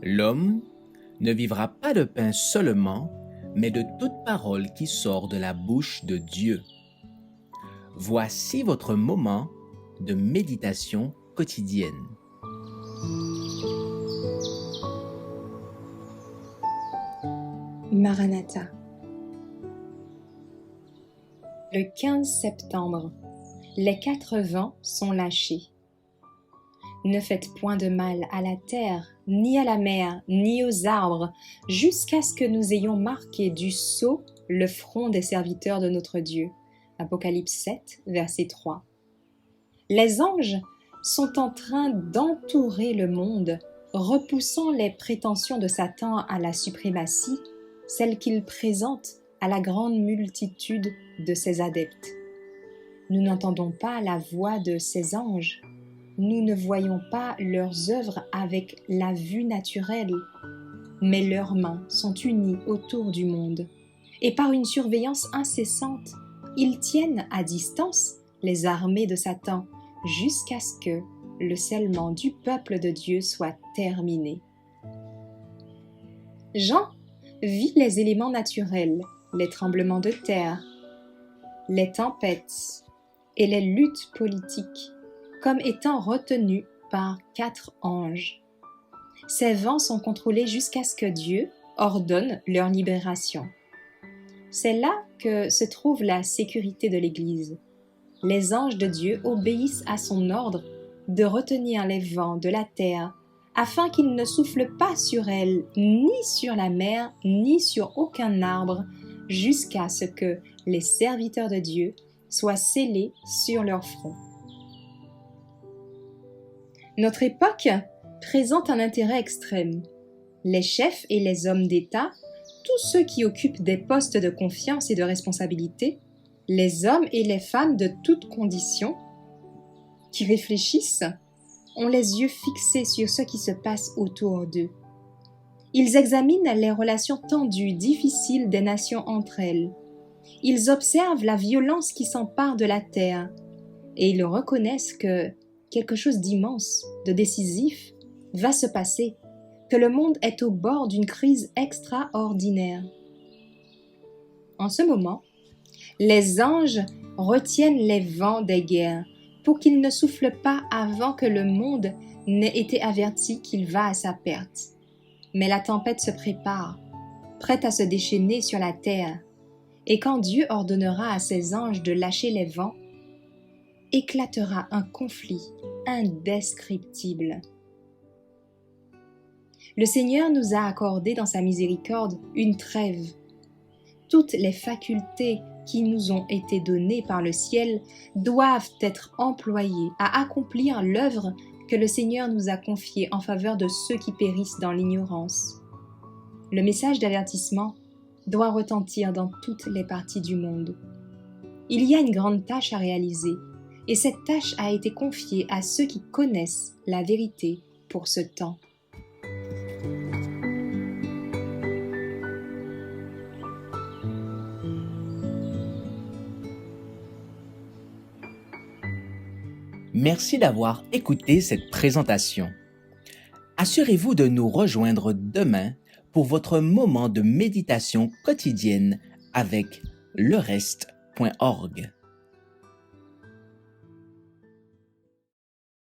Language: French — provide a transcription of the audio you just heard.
L'homme ne vivra pas de pain seulement, mais de toute parole qui sort de la bouche de Dieu. Voici votre moment de méditation quotidienne. Maranatha. Le 15 septembre, les 4 vents sont lâchés. Ne faites point de mal à la terre, ni à la mer, ni aux arbres, jusqu'à ce que nous ayons marqué du sceau le front des serviteurs de notre Dieu. Apocalypse 7, verset 3. Les anges sont en train d'entourer le monde, repoussant les prétentions de Satan à la suprématie, celles qu'il présente à la grande multitude de ses adeptes. Nous n'entendons pas la voix de ces anges, nous ne voyons pas leurs œuvres avec la vue naturelle, mais leurs mains sont unies autour du monde, et par une surveillance incessante, ils tiennent à distance les armées de Satan jusqu'à ce que le scellement du peuple de Dieu soit terminé. Jean vit les éléments naturels, les tremblements de terre, les tempêtes et les luttes politiques comme étant retenus par 4 anges. Ces vents sont contrôlés jusqu'à ce que Dieu ordonne leur libération. C'est là que se trouve la sécurité de l'Église. Les anges de Dieu obéissent à son ordre de retenir les vents de la terre afin qu'ils ne soufflent pas sur elle, ni sur la mer, ni sur aucun arbre, jusqu'à ce que les serviteurs de Dieu soient scellés sur leur front. Notre époque présente un intérêt extrême. Les chefs et les hommes d'État, tous ceux qui occupent des postes de confiance et de responsabilité, les hommes et les femmes de toutes conditions, qui réfléchissent, ont les yeux fixés sur ce qui se passe autour d'eux. Ils examinent les relations tendues, difficiles des nations entre elles. Ils observent la violence qui s'empare de la terre et ils reconnaissent que quelque chose d'immense, de décisif, va se passer, que le monde est au bord d'une crise extraordinaire. En ce moment, les anges retiennent les vents des guerres pour qu'ils ne soufflent pas avant que le monde n'ait été averti qu'il va à sa perte. Mais la tempête se prépare, prête à se déchaîner sur la terre, et quand Dieu ordonnera à ses anges de lâcher les vents, éclatera un conflit indescriptible. Le Seigneur nous a accordé dans sa miséricorde une trêve. Toutes les facultés qui nous ont été données par le ciel doivent être employées à accomplir l'œuvre que le Seigneur nous a confiée en faveur de ceux qui périssent dans l'ignorance. Le message d'avertissement doit retentir dans toutes les parties du monde. Il y a une grande tâche à réaliser, et cette tâche a été confiée à ceux qui connaissent la vérité pour ce temps. Merci d'avoir écouté cette présentation. Assurez-vous de nous rejoindre demain pour votre moment de méditation quotidienne avec lereste.org.